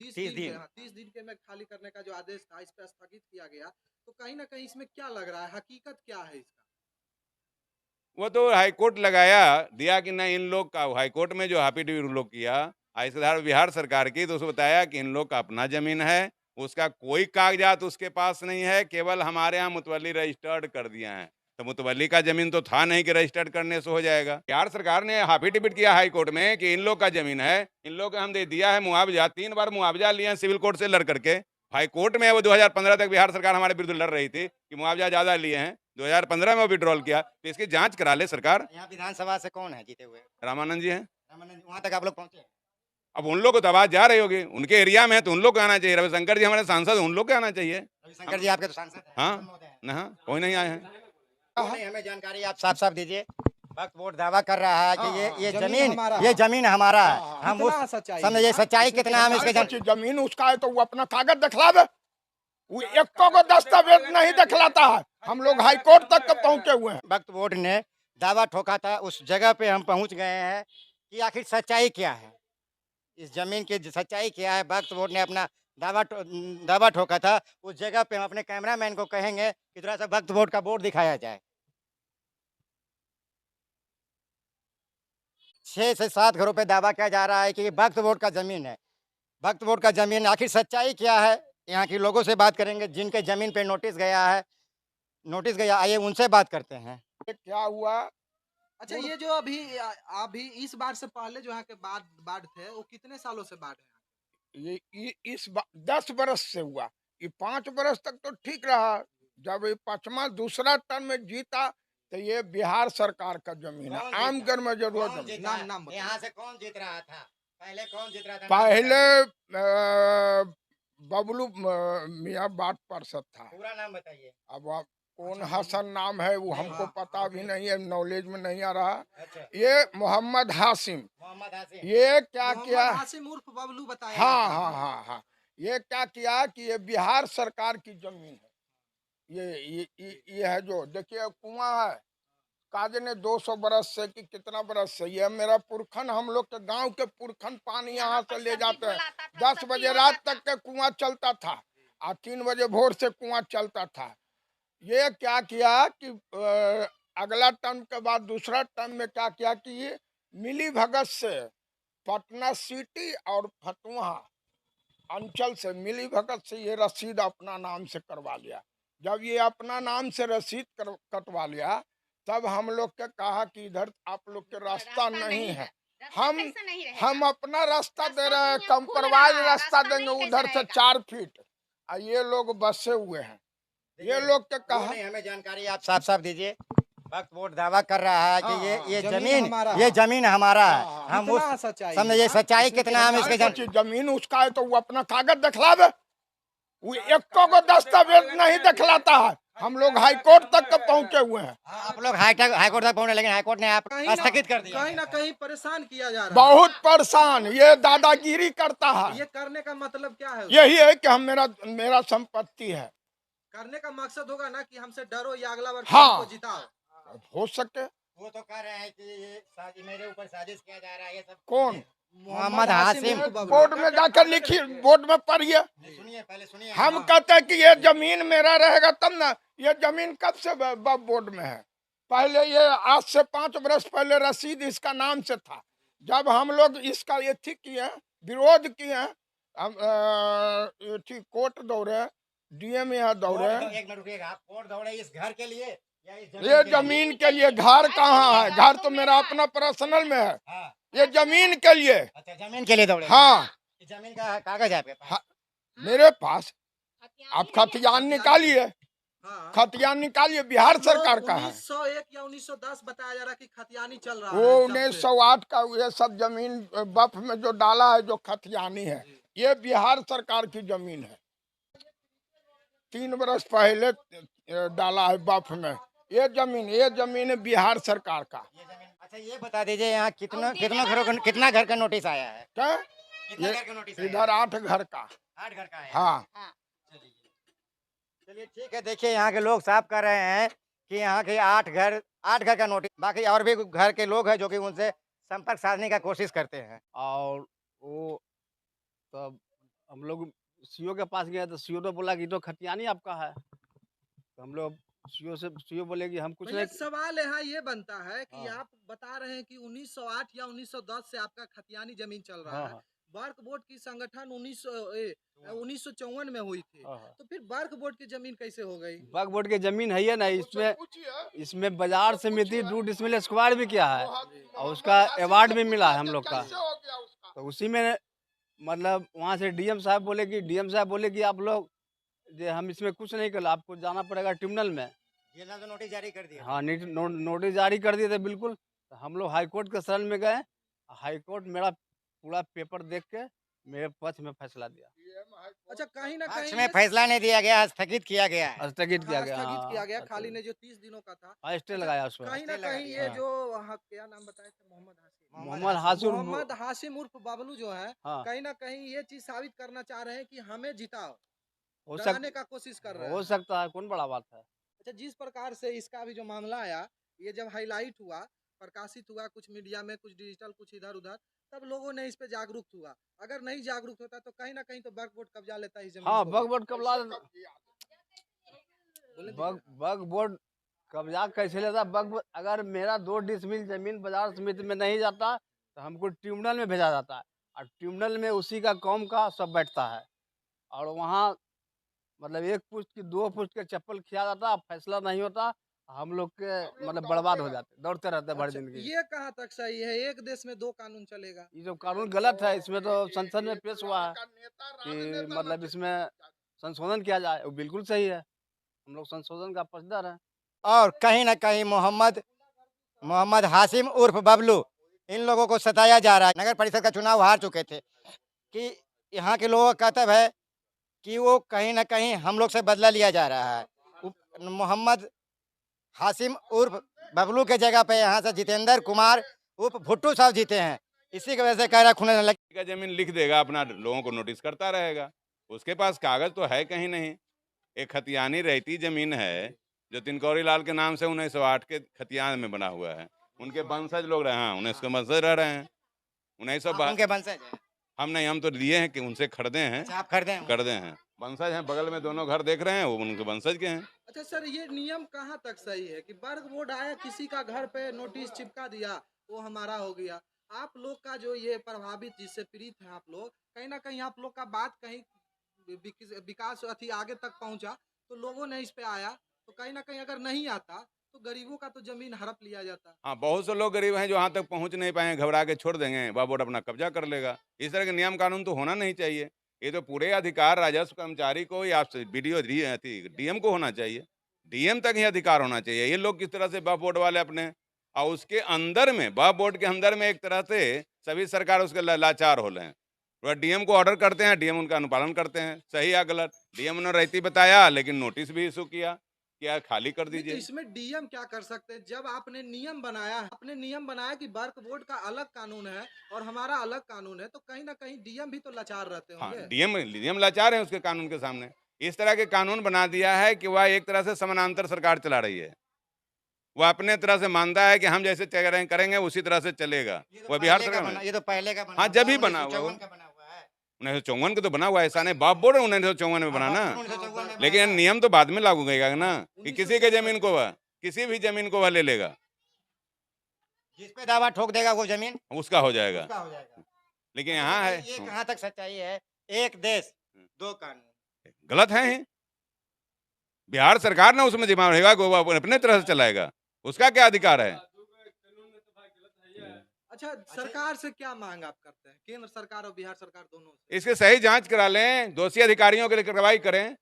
30 30 दिन के, दिन। हाँ, 30 दिन के में खाली करने का जो आदेश था, इस पे स्थगित किया गया। तो कहीं न कहीं इसमें क्या लग रहा है, हकीकत क्या है इसका? वो तो हाईकोर्ट लगाया दिया कि नहीं, इन लोग का हाईकोर्ट में जो एफिडेविट लोग किया आधार बिहार सरकार की, तो उसको बताया कि इन लोग का अपना जमीन है, उसका कोई कागजात उसके पास नहीं है, केवल हमारे यहाँ मुतवल्ली रजिस्टर्ड कर दिया है। तो मुतवल्ली का जमीन तो था नहीं कि रजिस्टर्ड करने से हो जाएगा। बिहार सरकार ने एफिडेविट किया हाई कोर्ट में कि इन लोग का जमीन है, इन लोग को हम दे दिया है मुआवजा, 3 बार मुआवजा लिए हैं सिविल कोर्ट से लड़ करके। हाई कोर्ट में वो 2015 तक बिहार सरकार हमारे विरुद्ध लड़ रही थी कि मुआवजा ज्यादा लिए हैं, 2015 में विड्रॉल किया, तो इसकी जांच करा ले सरकार। यहाँ विधानसभा से कौन है जीते हुए? रामानंद जी हैं। रामानंद जी, वहाँ तक आप लोग पहुँचे? अब उन लोग को तो आवाज जा रही होगी, उनके एरिया में है तो उन लोग को आना चाहिए। रविशंकर जी हमारे सांसद, उन लोग को आना चाहिए। रविशंकर जी आपके तो सांसद हैं। हाँ, महोदय हैं। ना कोई नहीं आए हैं। नहीं, हमें जानकारी आप साफ साफ दीजिए। वक्त वोट दावा कर रहा है कि ये जमीन हमारा है। जमीन हमारा है। हम कितना उस सच्चाई समझिए है? सच्चाई इसमें कितना हम इसके कुछ जमीन उसका है तो वो अपना कागज दिखलावे, वो एको को दस्तावेज नहीं दिखलाता है। हम लोग हाई कोर्ट तक पहुंचे हुए हैं। वक्त वोट ने दावा ठोका था, उस जगह पे हम पहुंच गए हैं कि आखिर सच्चाई क्या है, इस जमीन की सच्चाई क्या है। वक्त वोट ने अपना दावा ठोका था, उस जगह पे हम अपने कैमरामैन को कहेंगे कि थोड़ा सा वक्त वोट का बोर्ड दिखाया जाए। 6 से 7 घरों पे दावा किया जा रहा है कि ये वक्त वोट का जमीन है। वक्त वोट का जमीन, आखिर सच्चाई क्या है, यहाँ के लोगों से बात करेंगे जिनके जमीन पे नोटिस गया है। नोटिस गया, आइए उनसे बात करते हैं। ये क्या हुआ? अच्छा, ये जो अभी इस बार से पहले जो यहाँ के बाढ़ बाढ़ थे, वो कितने सालों से बाढ़ है? इस 10 बरस से हुआ। ये 5 बरस तक तो ठीक रहा। जब ये 5वां दूसरा टर्म में जीता तो ये बिहार सरकार का जमीन है, आमगढ़ में जरूरत है। नाम बताइए। यहाँ से कौन जीत रहा था? पहले कौन जीत रहा था? पहले बबलू मियाँ बाट पार्षद था। पूरा नाम बताइए। अब आप कौन हसन नाम है वो हमको पता भी नहीं है, नॉलेज में नहीं आ रहा। अच्छा, ये मोहम्मद हाशिम। मोहम्मद हाशिम। ये क्या किया? मोहम्मद हाशिम उर्फ बबलू बताया हाँ जाता है। हाँ हाँ हाँ, ये क्या किया कि ये बिहार सरकार की जमीन है। ये है जो देखिए कुआं है, काजे ने 200 बरस से कि कितना बरस से, ये मेरा पुरखन, हम लोग के गांव के पुरखन पानी यहाँ से ले जाते हैं। 10 बजे रात तक के कुआं चलता था और 3 बजे भोर से कुआं चलता था। ये क्या किया कि अगला टर्म के बाद दूसरा टर्म में क्या किया कि ये मिली भगत से पटना सिटी और फतुहा अंचल से मिली भगत से ये रसीद अपना नाम से करवा लिया। जब ये अपना नाम से रसीद कटवा लिया तब हम लोग के कहा कि इधर आप लोग के रास्ता नहीं है, हम अपना रास्ता दे रहे हैं, कंप्रोमाइज रास्ता देंगे उधर से 4 फीट। और ये लोग बसे हुए हैं। ये लोग के कहा, हमें जानकारी आप साफ साफ दीजिए। वक्त वोट दावा कर रहा है कि ये जमीन जमीन हमारा है। हम कितना उस सच्चाई समझिए है? सच्चाई इसमें कितना हम इसके कुछ जमीन उसका है तो वो अपना कागज दिखलावे, वो एको को दस्तावेज नहीं दिखलाता है। हम लोग हाई कोर्ट तक पहुंचे हुए हैं। आप लोग हाईकोर्ट तक पहुंचे, लेकिन हाईकोर्ट ने आप स्थगित कर दिया। कहीं ना कहीं परेशान किया जा रहा है। बहुत परेशान, ये दादागिरी करता है। ये करने का मतलब क्या है? यही है कि हम मेरा संपत्ति है। करने का मकसद होगा ना कि हमसे डरो या अगला बार हाँ। हमको जिताओ। हो सके। वो तो कह रहे हैं कि ये मेरे ऊपर साजिश किया जा रहा है, ये सब। कौन? मोहम्मद हाशिम। बोर्ड में जाकर लिखिए, बोर्ड में पढ़िए। सुनिए, पहले सुनिए। हम कहते हैं कि ये जमीन मेरा रहेगा तब ना। ये जमीन कब से बोर्ड में है? पहले ये आज से 5 बरस पहले रसीद इसका नाम से था। जब हम लोग इसका ये ठीक किए, विरोध किए, हम कोर्ट दौड़े, डीएम यहाँ दौड़े। एक मिनट रुकिएगा, आप कोर्ट दौड़े इस घर के लिए या इस ये जमीन के लिए? घर कहाँ है? घर तो मेरा अपना पर्सनल में है। हाँ। ये जमीन के लिए। अच्छा, जमीन के लिए दौड़े? हाँ, इस जमीन का कागज है आपके पास? हाँ, मेरे पास। आप खतियान निकालिए, हाँ। खतियान निकालिए, बिहार सरकार का है। 1901 या 1910 बताया जा रहा है कि खतियानी चल रहा वो है। 1908 का ये सब जमीन बफ में जो डाला है, जो खतियानी है, ये बिहार सरकार की जमीन है। 3 बरस पहले डाला है बफ में। ये जमीन बिहार सरकार का। अच्छा, ये बता दीजिए यहाँ कितना घर का नोटिस आया है? क्या? कितना घर का नोटिस आया है? इधर 8 घर का। 8 घर का है? हाँ। चलिए ठीक है। देखिए, यहाँ के लोग साफ कर रहे हैं कि यहाँ के 8 घर का नोटिस, बाकी और भी घर के लोग हैं जो कि उनसे संपर्क साधने का कोशिश करते हैं। और वो तब हम लोग सीओ के पास गए तो सीओ तो बोला कि तो खतियानी आपका है, तो हम लोग सीओ बोले कि हम कुछ भैया नहीं। सवाल यहाँ ये बनता है कि हाँ। आप बता रहे हैं कि 1908 या 1910 से आपका खतियानी जमीन चल रहा हाँ, है। हाँ। वर्क बोर्ड की संगठन 1954 में हुई थी, हाँ, हाँ। तो फिर वर्क बोर्ड की जमीन कैसे हो गई? वक्फ बोर्ड की जमीन है ही नहीं, उससे इसमें पूछिए इसमें बाजार समिति 2 डिसमिल स्क्वायर भी किया है और मोहम्मद उसका हाशिम अवार्ड से भी मिला है पूछिए हम कि लोग का। कैसे हो गया उसका। तो उसी में मतलब वहाँ से डीएम साहब बोले कि आप लोग जो हम इसमें कुछ नहीं कर, आपको जाना पड़ेगा ट्रिब्यूनल में। ये ना तो नोटिस जारी कर दिया। हाँ, नोटिस जारी कर दिए थे बिल्कुल। तो हम लोग हाई कोर्ट के शरण में गए, हाई कोर्ट मेरा पूरा पेपर देख के मेरे पक्ष में फैसला दिया, अच्छा, कहीं ना पक्ष कहीं में ये फैसला नहीं दिया गया, स्थगित किया गया है। स्थगित किया गया। स्थगित किया हाँ, गया, खाली स्थगित। ने जो 30 दिनों का था। हाँ, स्टे अच्छा, लगाया उस पर। कहीं ना स्टे लगा कहीं दिया। ये हाँ। जो क्या नाम बताए थे, मोहम्मद हाशिम, मोहम्मद हाशिम मोहम्मद हाशिम उर्फ बबलू जो है, हाँ, कहीं ना कहीं ये चीज साबित करना चाह रहे हैं कि हमें जिताओ, हो डराने का कोशिश कर रहे हो हैं। सकता है, कौन बड़ा बात है। अच्छा, जिस प्रकार से इसका भी जो मामला आया, ये जब हाईलाइट हुआ, प्रकाशित हुआ कुछ मीडिया में, कुछ डिजिटल, कुछ इधर उधर, तब लोगों ने इस पे जागरूक हुआ। अगर नहीं जागरूक होता तो कहीं ना कहीं तो वक्फ बोर्ड कब्जा लेता है इस जमीन हाँ, को वक्फ भी। बोर्ड कब्जा बोले वक्फ बोर्ड कब्जा कैसे लेता। वक्फ बोर्ड अगर मेरा 2 डिसमिल जमीन बाजार समिति में नहीं जाता तो हमको ट्रिब्यूनल में भेजा जाता है, और ट्रिब्यूनल में उसी का कौम का सब बैठता है, और वहाँ मतलब 1 पुश्त की 2 पुश्त के चप्पल खिया जाता, फैसला नहीं होता, हम लोग के मतलब बर्बाद हो जाते, दौड़ते रहते भर अच्छा, जिंदगी। ये कहाँ तक सही है? एक देश में 2 कानून चलेगा। ये जो कानून गलत है, इसमें तो संसद में पेश हुआ है कि मतलब इसमें संशोधन किया जाए, वो बिल्कुल सही है, हम लोग संशोधन का पक्षधर है। और कहीं ना कहीं मोहम्मद हाशिम उर्फ बबलू, इन लोगों को सताया जा रहा है। नगर परिषद का चुनाव हार चुके थे, कि यहाँ के लोगों का कहतब है कि वो कहीं ना कहीं हम लोग से बदला लिया जा रहा है। मोहम्मद हाशिम उर्फ बबलू के जगह पे यहाँ से जितेंद्र कुमार उर्फ भुट्टू साहब जीते हैं। इसी की वजह से कह रहा खुने लग का जमीन लिख देगा, अपना लोगों को नोटिस करता रहेगा, उसके पास कागज तो है कहीं नहीं। एक खतियानी रहती जमीन है जो तिनकौरी लाल के नाम से 1908 के खतियान में बना हुआ है, उनके वंशज लोग रहे हैं, 19 के वंशज रह रहे हैं। 1900 उनके वंशज हैं। हम नहीं, हम तो लिए हैं कि उनसे खरीदे हैं, अच्छा, आप खरीदे हैं? खरीदे हैं, वंशज हैं, बगल में दोनों घर देख रहे हैं, वो उनके वंशज के हैं। अच्छा सर, ये नियम कहाँ तक सही है कि वर्क बोर्ड आया, किसी का घर पे नोटिस चिपका दिया, वो हमारा हो गया? आप लोग का जो ये प्रभावित, जिससे पीड़ित हैं आप लोग, कहीं ना कहीं आप लोग का बात कहीं विकास अति आगे तक पहुंचा, तो लोगों ने इस पे आया, तो कहीं ना कहीं अगर नहीं आता तो गरीबों का तो जमीन हड़प लिया जाता। हाँ, बहुत से लोग गरीब हैं जो वहाँ तक पहुँच नहीं पाए, घबरा के छोड़ देंगे, वह बोर्ड अपना कब्जा कर लेगा। इस तरह के नियम कानून तो होना नहीं चाहिए। ये तो पूरे अधिकार राजस्व कर्मचारी को या बीडीओ डीएम को होना चाहिए, डीएम तक ही अधिकार होना चाहिए। ये लोग किस तरह से वक्फ बोर्ड वाले अपने, और उसके अंदर में, वक्फ बोर्ड के अंदर में एक तरह से सभी सरकार उसके लाचार हो रहे हैं। वह डीएम को ऑर्डर करते हैं, डीएम उनका अनुपालन करते हैं, सही या गलत। डीएम ने रहती बताया, लेकिन नोटिस भी इशू किया कि यार खाली कर नहीं, तो दीजिए। इसमें डीएम क्या कर सकते हैं? जब आपने नियम बनाया है, आपने नियम बनाया कि वर्क बोर्ड का अलग कानून है और हमारा अलग कानून है, तो कहीं ना कहीं डीएम भी तो लाचार रहते हाँ, होंगे। डीएम लाचार है उसके कानून के सामने। इस तरह के कानून बना दिया है कि वह एक तरह से समानांतर सरकार चला रही है। वह अपने तरह से मानता है कि हम जैसे करेंगे उसी तरह से चलेगा। वह बिहार सरकार में, ये तो पहले का बना हाँ, हुआ जब ही है, बना हुआ 1954 का बना हुआ है। 1954 के तो बना हुआ है, ऐसा नहीं वक्फ बोर्ड 1954 में बना ना, 1954 में लेकिन बना हुआ नियम तो बाद में लागू करेगा ना, कि किसी के जमीन को वह, किसी भी जमीन को वह ले लेगा, है। जिस पे दावा ठोक देगा वो जमीन उसका हो जाएगा। उसका हो जाएगा। लेकिन यहाँ है, ये कहाँ तक सच्चाई है? एक देश दो कानून। गलत है ही। बिहार सरकार ने उसमें जिम्मा रहेगा कि वो अपने तरह से चलाएगा, उसका क्या अधिकार है? अच्छा, सरकार से क्या मांग आप करते हैं, केंद्र सरकार और बिहार सरकार दोनों से? इसके सही जांच करा लें, दोषी अधिकारियों के लिए कार्रवाई करें।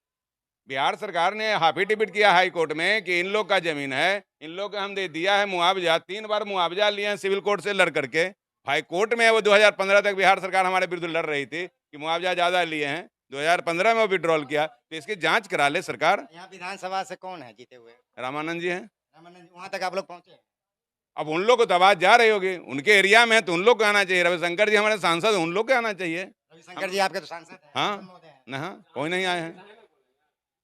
बिहार सरकार ने हाफिडेविट किया हाई कोर्ट में कि इन लोग का जमीन है, इन लोग को हम दे दिया है मुआवजा, 3 बार मुआवजा लिए हैं सिविल कोर्ट से लड़ करके। हाई कोर्ट में वो 2015 तक बिहार सरकार हमारे विरुद्ध लड़ रही थी कि मुआवजा ज्यादा लिए हैं, 2015 में वो विड्रॉल किया, तो इसकी जांच करा ले सरकार। यहाँ विधानसभा से कौन है जीते हुए? रामानंद जी हैं। रामानंद, वहाँ तक आप लोग पहुँचे? अब उन लोग को तो आवाज जा रही होगी, उनके एरिया में है तो उन लोग को आना चाहिए। रविशंकर जी हमारे सांसद, उन लोग को आना चाहिए। रविशंकर जी आपके तो सांसद हैं। हाँ, महोदय हैं। ना, कोई नहीं आए हैं,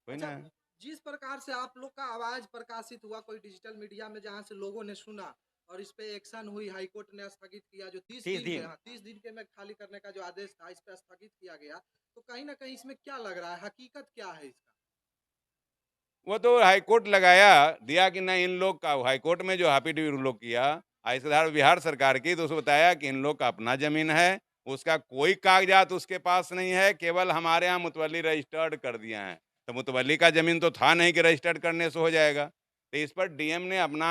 कोई नहीं आए। जिस प्रकार से आप लोग का आवाज प्रकाशित हुआ कोई डिजिटल मीडिया में, जहां से लोगों ने सुना और इस पे एक्शन हुई, हाई कोर्ट ने स्थगित किया जो 30 30 दिन के, दिन। हाँ 30 दिन के में खाली करने का जो आदेश था, इस पे स्थगित किया गया। तो कहीं ना कहीं इसमें क्या लग रहा है, हकीकत क्या है इसका? वो तो हाई कोर्ट लगाया दिया कि ना इन लोग का, हाई कोर्ट में जो हाफिडेविट लोग किया, इसके आधार बिहार सरकार की, तो उसको बताया कि इन लोग का अपना जमीन है, उसका कोई कागजात उसके पास नहीं है, केवल हमारे यहाँ मुतवल्ली रजिस्टर्ड कर दिया है। तो मुतवल्ली का जमीन तो था नहीं कि रजिस्टर्ड करने से हो जाएगा। तो इस पर डीएम ने अपना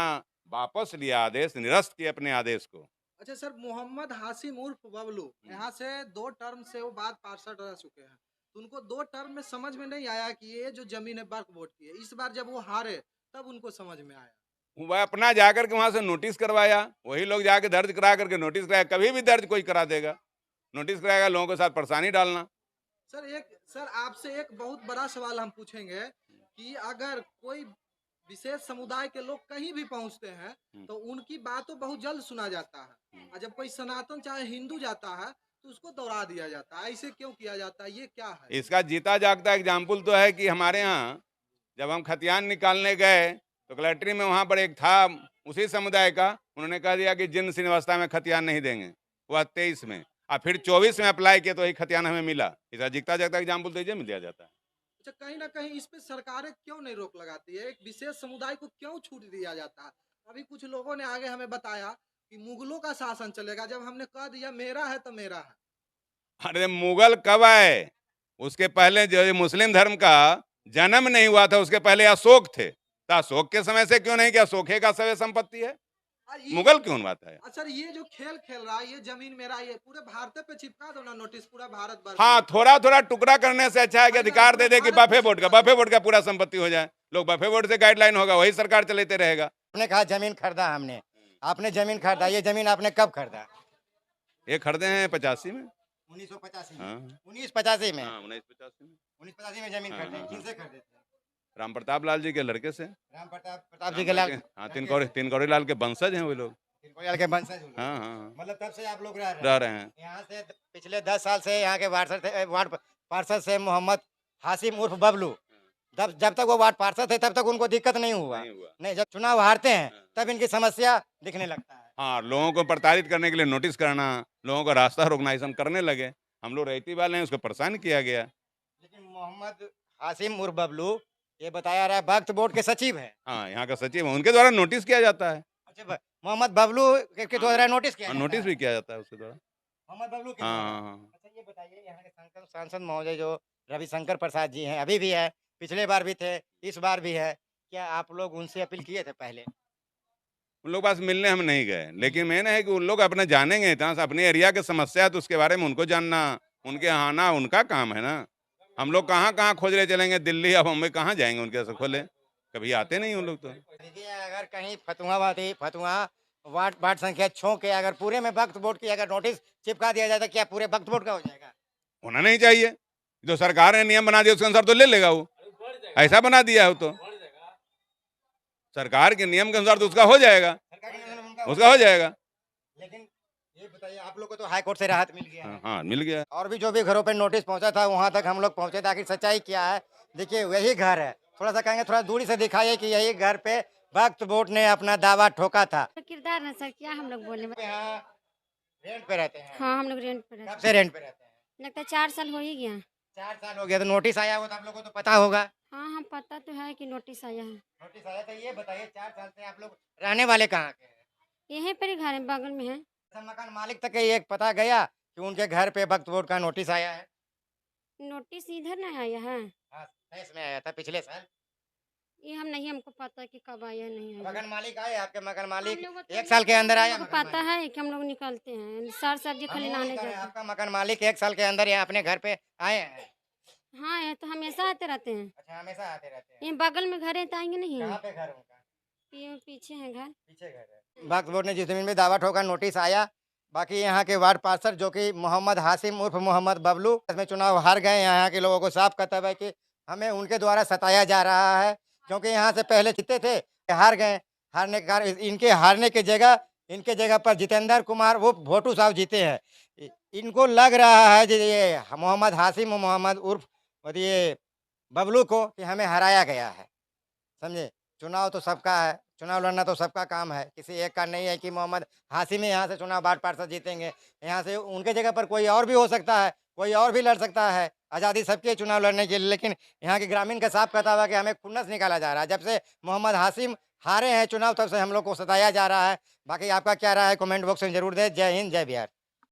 वापस लिया आदेश, निरस्त किया अपने आदेश को। अच्छा सर, मोहम्मद हाशिम उर्फ बबलू यहाँ से 2 टर्म से वो बाद पार्षद रह चुके हैं, तो उनको 2 टर्म में समझ में नहीं आया कि ये जो जमीन है वक्फ बोर्ड की है। इस बार जब वो हारे तब उनको समझ में आया। वह अपना जाकर के वहां से नोटिस करवाया, वही लोग जाके दर्ज करा करके नोटिस कराया, कभी भी दर्ज कोई करा देगा, नोटिस कराएगा, लोगों के साथ परेशानी डालना। सर आपसे एक बहुत बड़ा सवाल हम पूछेंगे कि अगर कोई विशेष समुदाय के लोग कहीं भी पहुंचते हैं तो उनकी बातों बहुत जल्द सुना जाता है, और जब कोई सनातन चाहे हिंदू जाता है तो उसको दौड़ा दिया जाता है। ऐसे क्यों किया जाता है, ये क्या है? इसका जीता जागता एग्जाम्पल तो है कि हमारे यहाँ जब हम खतियान निकालने गए तो कलेक्ट्री में वहाँ पर एक था उसी समुदाय का, उन्होंने कह दिया कि जिन श्रीवास्ता में खतियान नहीं देंगे, वह 23 में, और फिर 24 में अप्लाई किया तो वही खतियान हमें मिला। इसका जीता जागता एग्जाम्पल तो ये मिल दिया जाता है। अच्छा, कहीं ना कहीं इस पे सरकारें क्यों नहीं रोक लगाती है, एक विशेष समुदाय को क्यों छूट दिया जाता है? अभी कुछ लोगों ने आगे हमें बताया कि मुगलों का शासन चलेगा, जब हमने कह दिया मेरा है तो मेरा है। अरे मुगल कब आए? उसके पहले जो ये मुस्लिम धर्म का जन्म नहीं हुआ था, उसके पहले अशोक थे। तो अशोक के समय से क्यों नहीं कि अशोक का सवै संपत्ति है, मुगल क्यों बात है? अच्छा, ये जो खेल खेल रहा है, ये जमीन मेरा, ये पूरे भारत पे चिपका दो ना नोटिस, पूरा भारत भर। हाँ, थोड़ा थोड़ा टुकड़ा करने से अच्छा है कि अधिकार दे दे कि बफे बोर्ड का पूरा संपत्ति हो जाए, लोग बफे बोर्ड से गाइडलाइन होगा, वही सरकार चलाते रहेगा। आपने कहा जमीन खरीदा हमने, आपने जमीन खरीदा, ये जमीन आपने कब खरीदा? ये खरीदे हैं 85 में। 1985 में। हाँ 1985 में। हाँ 1985 में 1985 में जमीन हाँ, खरीदे, हाँ, किनसे खरीदे थे? राम प्रताप लाल जी के लड़के से। राम प्रताप जी के लाल, हाँ, तिनकौड़ी लाल के वंशज हैं वो लोग। तिलकोयाल के वंशज हुए। हाँ हाँ, मतलब तब से आप लोग रह रह रहे हैं। यहाँ से पिछले 10 साल से यहाँ के वार्ड पार्षद से मोहम्मद हाशिम उर्फ बबलू, जब तक वो वार्ड पार्षद थे तब तक उनको दिक्कत नहीं हुआ। नहीं हुआ। नहीं, जब चुनाव हारते हैं तब इनकी समस्या दिखने लगता है। हाँ, लोगों को प्रताड़ित करने के लिए नोटिस करना, लोगों को रास्ता रोकना, ये सब करने लगे। हम लोग रहती वाले हैं, उसको परेशान किया गया। लेकिन मोहम्मद हाशिम उर्फ बबलू ये बताया रहा है वक्फ बोर्ड के सचिव है। हाँ, यहाँ का सचिव है, उनके द्वारा नोटिस किया जाता है। अच्छा, मोहम्मद बबलू के द्वारा नोटिस किया जाता नोटिस है। भी किया जाता है उसके द्वारा। मोहम्मद बबलू के हाँ द्वारा। हाँ हाँ। अच्छा, ये बताइए यहाँ के सांसद महोदय जो रविशंकर प्रसाद जी हैं, अभी भी है, पिछले बार भी थे, इस बार भी है, क्या आप लोग उनसे अपील किए थे पहले? उन लोग पास मिलने हम नहीं गए, लेकिन मेन है कि उन लोग अपने जानेंगे, इतना सा अपने एरिया की समस्या है तो उसके बारे में उनको जानना, उनके आना उनका काम है ना। हम लोग कहाँ कहाँ खोजने चलेंगे, दिल्ली या बम्बई कहाँ जाएंगे उनके से खोले, कभी आते नहीं उन लोग तो। देखिए, अगर कहीं फतुहा वार्ड संख्या 6 के अगर पूरे में वक्फ बोर्ड की अगर नोटिस चिपका दिया जाए तो क्या पूरे वक्फ बोर्ड का हो जाएगा? होना नहीं चाहिए, जो सरकार ने नियम बना दिया उसके अनुसार तो ले लेगा वो, ऐसा बना दिया है वो तो सरकार के नियम के अनुसार तो उसका हो जाएगा, सरकार के नियम में उनका उसका हो जाएगा। लेकिन ये बताइए, आप लोग को तो हाई कोर्ट से राहत मिल गया है। हाँ हाँ, मिल गया। और भी जो भी घरों पे नोटिस पहुंचा था वहां तक हम लोग पहुंचे थे, आखिर सच्चाई क्या है? देखिए, वही घर है, थोड़ा सा कहेंगे, थोड़ा दूरी से दिखाइए कि यही घर पे वक्फ बोर्ड ने अपना दावा ठोका था। तो किरदार है सर, क्या हम लोग बोले। यहाँ रेंट पे रहते हैं। हाँ, हम लोग रेंट पे रहते कब से रेंट पे रहते हैं? हैं। लगता है 4 साल हो ही गया। 4 साल हो गया, तो नोटिस आया हो तो आप लोगों को तो पता होगा। हाँ, हम पता तो है कि नोटिस आया है। नोटिस आया, तो ये बताइए 4 साल से आप लोग रहने वाले कहाँ के हैं? यहीं पर ही घर है, बगल में है। अच्छा, मकान मालिक तक ये पता गया कि उनके घर पे वक्फ बोर्ड का नोटिस आया है? नोटिस इधर नहीं आया है, हाँ, तेईस में आया था, पिछले साल। ये हमको पता कि कब आया नहीं आया। मकान मालिक आए, आपके मकान हम मालिक लोगों को 1 साल के अंदर आया? हम लोग को पता है कि हम लोग निकलते हैं, सर सब्जी हम खाली वो नहाने नहीं कह रहे, जाते हैं। आपका मकान मालिक 1 साल के अंदर यहाँ अपने घर पे आए हैं? हाँ, ये तो हमेशा आते रहते हैं। अच्छा, हमेशा आते रहते हैं। ये बगल में घर है तो आएंगे नहीं। कहाँ पे घर उनका? ये पीछे है घर। पीछे घर है। वक्फ बोर्ड ने जिस जमीन में दावा ठोका, नोटिस आया। बाकी यहाँ के वार्ड पार्षद जो कि मोहम्मद हाशिम उर्फ मोहम्मद बबलू, इसमें चुनाव हार गए। यहाँ के लोगों को साफ कहता है कि हमें उनके द्वारा सताया जा रहा है, क्योंकि यहाँ से पहले जीते थे, हार गए। हारने के कारण इनके हारने की जगह इनके जगह पर जितेंद्र कुमार वो भोटू साहब जीते हैं। इनको लग रहा है कि ये मोहम्मद हाशिम मोहम्मद उर्फ और ये बबलू को कि हमें हराया गया है। समझे, चुनाव तो सबका है, चुनाव लड़ना तो सबका काम है, किसी एक का नहीं है कि मोहम्मद हाशिम ही यहाँ से चुनाव 8 पार्षद जीतेंगे। यहाँ से उनके जगह पर कोई और भी हो सकता है, कोई और भी लड़ सकता है। आज़ादी सबकी है चुनाव लड़ने के लिए, लेकिन यहाँ के ग्रामीण का साफ कहता हुआ कि हमें खुन्नस निकाला जा रहा है। जब से मोहम्मद हाशिम हारे हैं चुनाव, तब से हम लोग को सताया जा रहा है। बाकी आपका क्या राय है, कमेंट बॉक्स में जरूर दें। जय हिंद, जय बिहार।